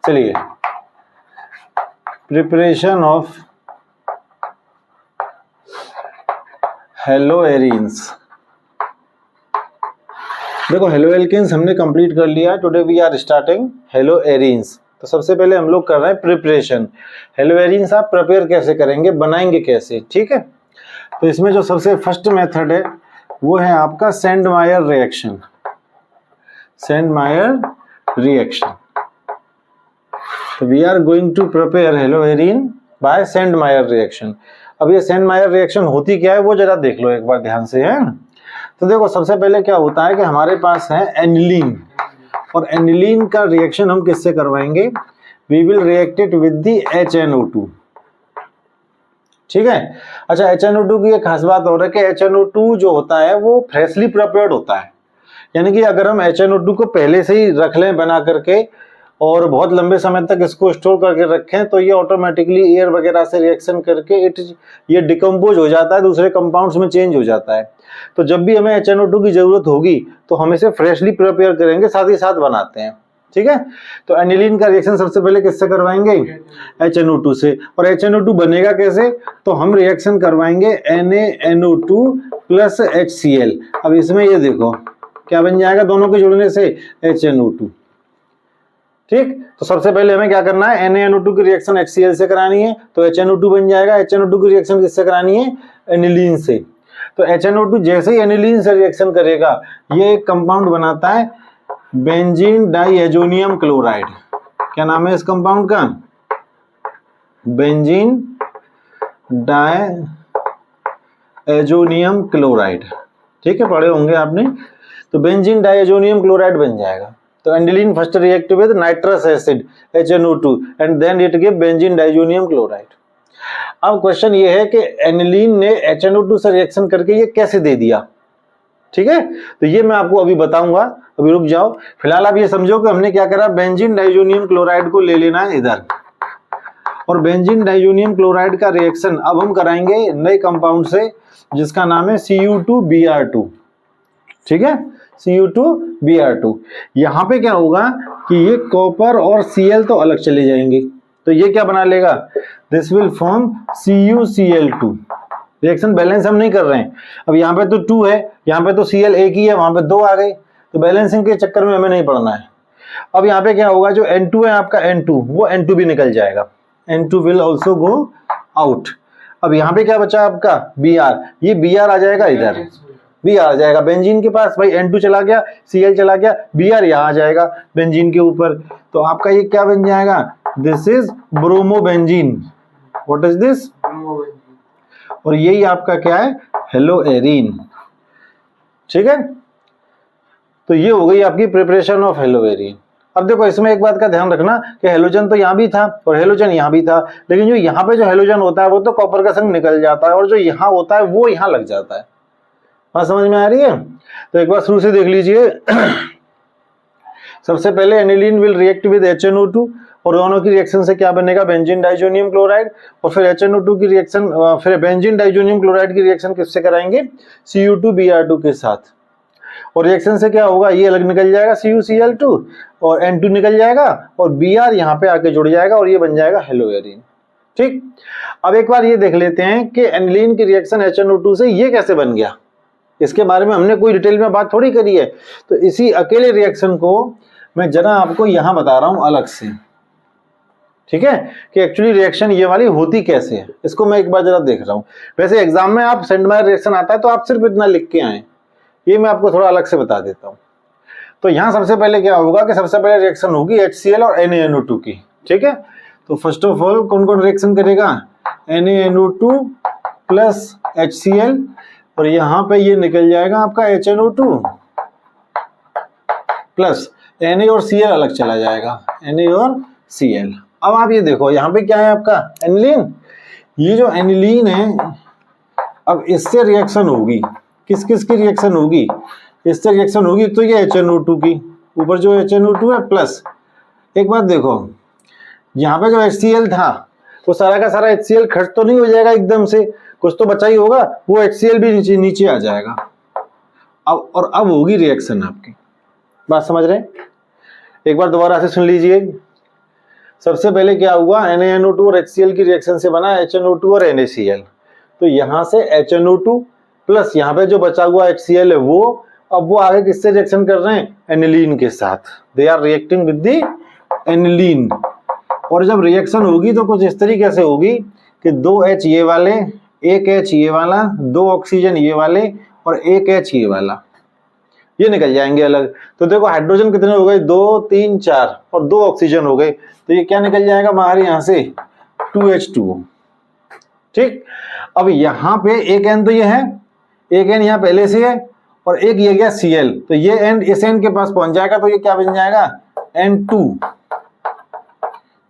चलिए, preparation of haloarenes. देखो haloalkanes हमने कंप्लीट कर लिया। Today we are starting haloarenes. तो सबसे पहले हम लोग कर रहे हैं प्रिपरेशन। हेलोएरीन्स आप प्रिपेयर कैसे करेंगे, बनाएंगे कैसे, ठीक है। तो इसमें जो सबसे फर्स्ट मेथड है वो है आपका सेंडमायर रिएक्शन। Sandmeyer reaction. तो we are going to prepare haloarene by Sandmeyer reaction. अब ये सेंडमायर रिएक्शन होती क्या है वो जरा देख लो एक बार ध्यान से, है। तो देखो सबसे पहले क्या होता है कि हमारे पास है एनिलीन, और एनिलीन का रिएक्शन हम किससे करवाएंगे, we will react it with the HNO2, ठीक है। अच्छा, HNO2 की एक खास बात और है कि HNO2 जो होता है वो फ्रेशली प्रिपेयर्ड होता है, यानी कि अगर हम HNO2 को पहले से ही रख लें बना करके और बहुत लंबे समय तक इसको स्टोर करके रखें तो ये ऑटोमेटिकली एयर वगैरह से रिएक्शन करके ये डिकम्पोज हो जाता है, दूसरे कंपाउंड्स में चेंज हो जाता है। तो जब भी हमें HNO2 की जरूरत होगी तो हम इसे फ्रेशली प्रिपेयर करेंगे, साथ ही साथ बनाते हैं, ठीक है। तो एनिलीन का रिएक्शन सबसे पहले किससे करवाएंगे, HNO2 से। और HNO2 बनेगा कैसे, तो हम रिएक्शन करवाएंगे NaNO2 प्लस HCl। अब इसमें ये देखो क्या बन जाएगा दोनों के जुड़ने से, HNO2, ठीक। तो सबसे पहले हमें क्या करना है, NaNO2 की रिएक्शन HCl से करानी है, तो HNO2 बन जाएगा। HNO2 की रिएक्शन किससे करानी है, एनिलीन से। तो HNO2 जैसे ही एनिलीन से रिएक्शन करेगा ये एक कंपाउंड बनाता है बेंजीन डाइएजोनियम क्लोराइड। क्या नाम है इस कंपाउंड का, बेंजीन डाइएजोनियम क्लोराइड, ठीक है, पढ़े होंगे आपने। तो बेंजीन डाइएजोनियम क्लोराइड बन जाएगा। तो aniline first react with nitrous acid HNO2 and then it give benzene diazonium chloride. अब क्वेश्चन ये है कि एनिलीन ने HNO2 से रिएक्शन करके ये कैसे दे दिया, ठीक है। तो ये मैं आपको अभी बताऊंगा, अभी रुक जाओ। फिलहाल आप ये समझो कि हमने क्या करा, बेंजीन डाइएजोनियम क्लोराइड को ले लेना है इधर, और बेंजीन डाइएजोनियम क्लोराइड का रिएक्शन अब हम कराएंगे नए कंपाउंड से जिसका नाम है Cu2Br2, ठीक है, Cu2Br2। यहां पे क्या होगा कि ये कॉपर और Cl तो अलग चले जाएंगे, तो ये क्या बना लेगा, this will form CuCl2। Reaction balance हम नहीं कर रहे हैं। अब यहाँ पे तो 2 है, यहाँ पे तो Cl एक ही है, वहां पे 2 आ गए, तो बैलेंसिंग के चक्कर में हमें नहीं पड़ना है। अब यहाँ पे क्या होगा, जो N2 है आपका N2, वो N2 भी निकल जाएगा, N2 will also go out. अब यहाँ पे क्या बचा आपका Br, ये Br आ जाएगा इधर, Br आ जाएगा बेंजीन के पास, भाई N2 चला गया, Cl चला गया, Br यहाँ आ जाएगा बेंजीन के ऊपर। तो आपका ये क्या बन जाएगा, this is bromobenzene. What is this, और यही आपका क्या है, हेलोएरीन, ठीक है। तो ये हो गई आपकी प्रिपरेशन ऑफ हेलोएरीन। अब देखो इसमें एक बात का ध्यान रखना कि हेलोजन तो यहाँ भी था और हेलोजन यहाँ भी था, लेकिन जो यहाँ पे जो हेलोजन होता है वो तो कॉपर का संग निकल जाता है, और जो यहाँ होता है वो यहाँ लग जाता है। बात समझ में आ रही है। तो एक बार शुरू से देख लीजिए। सबसे पहले aniline will react with HNO2, और दोनों की रिएक्शन से क्या बनेगा, बेंजीन डाइएजोनियम क्लोराइड। और फिर HNO2 की रिएक्शन, फिर बेंजीन डाइएजोनियम क्लोराइड की रिएक्शन किससे कराएंगे, Cu2Br2 के साथ। और रिएक्शन से क्या होगा, ये अलग निकल जाएगा CuCl2, और N2 निकल जाएगा, और Br यहाँ पे आके जुड़ जाएगा, और ये बन जाएगा हेलोएरीन, ठीक। अब एक बार ये देख लेते हैं कि एनिलीन की रिएक्शन HNO2 से ये कैसे बन गया, इसके बारे में हमने कोई डिटेल में बात थोड़ी करी है। तो इसी अकेले रिएक्शन को मैं जरा आपको यहां बता रहा हूं अलग से, ठीक है, कि एक्चुअली रिएक्शन ये वाली होती कैसे है, इसको मैं एक बार जरा देख रहा हूं। वैसे एग्जाम में आप सेंडमायर रिएक्शन आता है तो आप सिर्फ इतना लिख के आए, ये मैं आपको थोड़ा अलग से बता देता हूं। तो यहां सबसे पहले क्या होगा कि सबसे पहले रिएक्शन होगी HCl और NaNO2 की, ठीक है। तो फर्स्ट ऑफ ऑल कौन कौन रिएक्शन करेगा, NaNO2 प्लस HCl, और यहां पे ये निकल जाएगा आपका HNO2 प्लस Na और Cl अलग चला जाएगा, Na और Cl। अब आप ये देखो यहाँ पे क्या है आपका एनिलीन, ये जो एनिलीन है अब इससे रिएक्शन होगी, किस किस की रिएक्शन होगी, इससे रिएक्शन होगी तो ये HNO2 की, ऊपर जो HNO2 है प्लस, एक बात देखो यहाँ पे जो HCl था वो सारा का सारा HCl खर्च तो नहीं हो जाएगा एकदम से, कुछ तो बचा ही होगा, वो HCl भी नीचे नीचे आ जाएगा। अब होगी रिएक्शन आपकी, बात समझ रहे हैं। एक बार दोबारा से सुन लीजिए, सबसे पहले क्या हुआ, NaNO2 और HCl की रिएक्शन से बना HNO2 और NaCl। तो यहाँ से HNO2 प्लस यहाँ पे जो बचा हुआ HCl है वो, अब वो आगे किससे रिएक्शन कर रहे हैं, एनिलीन के साथ। They are reacting with the aniline. और जब रिएक्शन होगी तो कुछ इस तरीके से होगी कि 2 H ये वाले, 1 H ये वाला, 2 ऑक्सीजन ये वाले और 1 H ये वाला, ये निकल जाएंगे अलग। तो देखो हाइड्रोजन कितने हो गए, 2 3 4 और 2 ऑक्सीजन हो गए। तो ये क्या निकल जाएगा बाहर यहाँ से, 2H2O। ठीक, अब यहाँ पे एक N तो ये है, एक N यहाँ पहले से है और एक ये गया Cl, तो ये N इस N के पास पहुंच जाएगा तो ये क्या बन जाएगा, N2।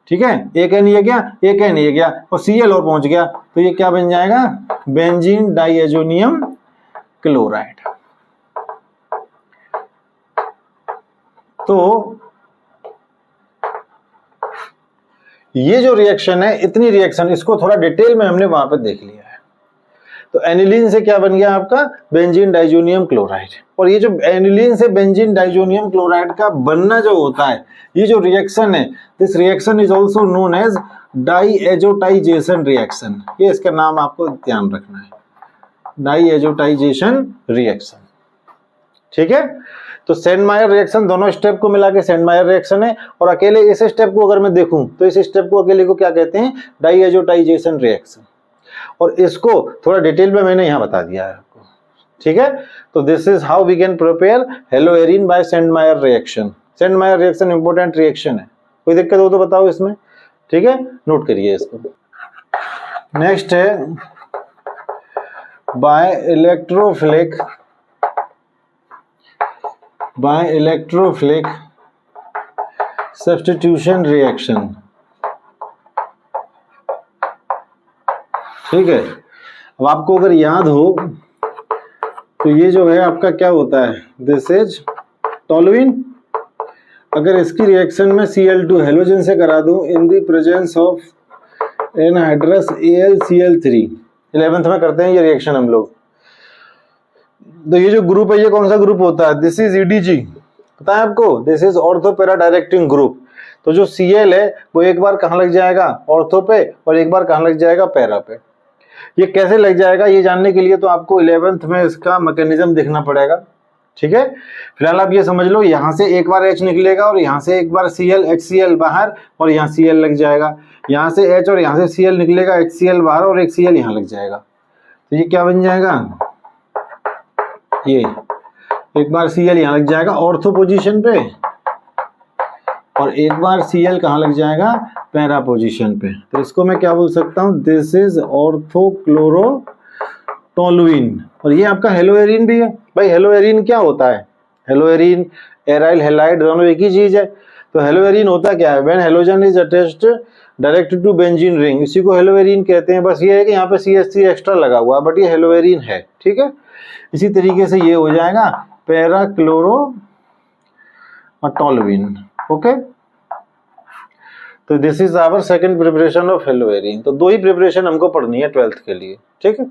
ठीक है, एक N ये गया, एक N ये गया और Cl और पहुंच गया, तो ये क्या बन जाएगा, बेंजीन डाइएजोनियम क्लोराइड। तो ये जो रिएक्शन है, इतनी रिएक्शन, इसको थोड़ा डिटेल में हमने वहां पर देख लिया है। तो एनिलीन से क्या बन गया आपका, बेंजीन डाइजोनियम क्लोराइड। और ये जो एनिलीन से बेंजीन डाइजोनियम क्लोराइड का बनना जो होता है, ये जो रिएक्शन है, this reaction is also known as diazotization reaction. ये इसका नाम आपको ध्यान रखना है, डाइएजोटाइजेशन रिएक्शन। ठीक है, तो सेंडमायर रिएक्शन दोनों स्टेप को मिला के सेंडमायर रिएक्शन है। और अकेले इस स्टेप को अगर मैं देखूं तो इस स्टेप को अकेले को क्या कहते हैं, डाइएजोटाइजेशन रिएक्शन। और इसको थोड़ा डिटेल में मैंने यहाँ बता दिया है आपको। ठीक है, तो this is how we can prepare haloarene by Sandmeyer reaction. Sandmeyer reaction important reaction है, कोई दिक्कत हो तो बताओ इसमें। ठीक है, नोट करिए इसको। नेक्स्ट है बाय इलेक्ट्रोफिलिक सब्स्टिट्यूशन रिएक्शन। ठीक है, अब आपको अगर याद हो तो ये जो है आपका क्या होता है, दिस इज टोलुइन। अगर इसकी रिएक्शन में Cl2 हेलोजन से करा दूं in the presence of anhydrous AlCl3, 11th में करते हैं ये रिएक्शन हम लोग। तो ये जो ग्रुप है ये कौन सा ग्रुप होता है, दिस इज EDG, पता है आपको, this is ortho para directing group. तो जो Cl है वो एक बार कहाँ लग जाएगा, ऑर्थो पे, और एक बार कहाँ लग जाएगा, पैरा पे। ये कैसे लग जाएगा ये जानने के लिए तो आपको 11th में इसका मैकेनिज्म देखना पड़ेगा। ठीक है, फिलहाल आप ये समझ लो, यहाँ से एक बार H निकलेगा और यहाँ से एक बार Cl HCl बाहर और यहाँ Cl लग जाएगा, यहाँ से H और यहाँ से Cl निकलेगा, HCl बाहर और एक Cl यहाँ लग जाएगा। तो ये क्या बन जाएगा, ये एक बार Cl यहाँ लग जाएगा ऑर्थो पोजीशन पे और एक बार Cl कहाँ लग जाएगा, पैरा पोजीशन पे। तो इसको मैं क्या बोल सकता हूँ, दिस इज ऑर्थोक्लोरोटोलुइन। और ये आपका हेलोएरिन भी है। भाई हेलोएरिन क्या होता है, हेलोएरिन एराइल हैलाइड दोनों एक ही चीज है। तो हेलोएरिन होता क्या है, when halogen is attached direct to benzene ring, इसी को हेलोएरिन कहते हैं। बस ये है कि यहाँ पे CH3 एक्स्ट्रा लगा हुआ है, बट ये हेलोएरिन है। ठीक है, इसी तरीके से ये हो जाएगा पैराक्लोरोटोलुइन। ओके, तो this is our second preparation of haloarene. तो 2 ही प्रिपरेशन हमको पढ़नी है 12th के लिए। ठीक है।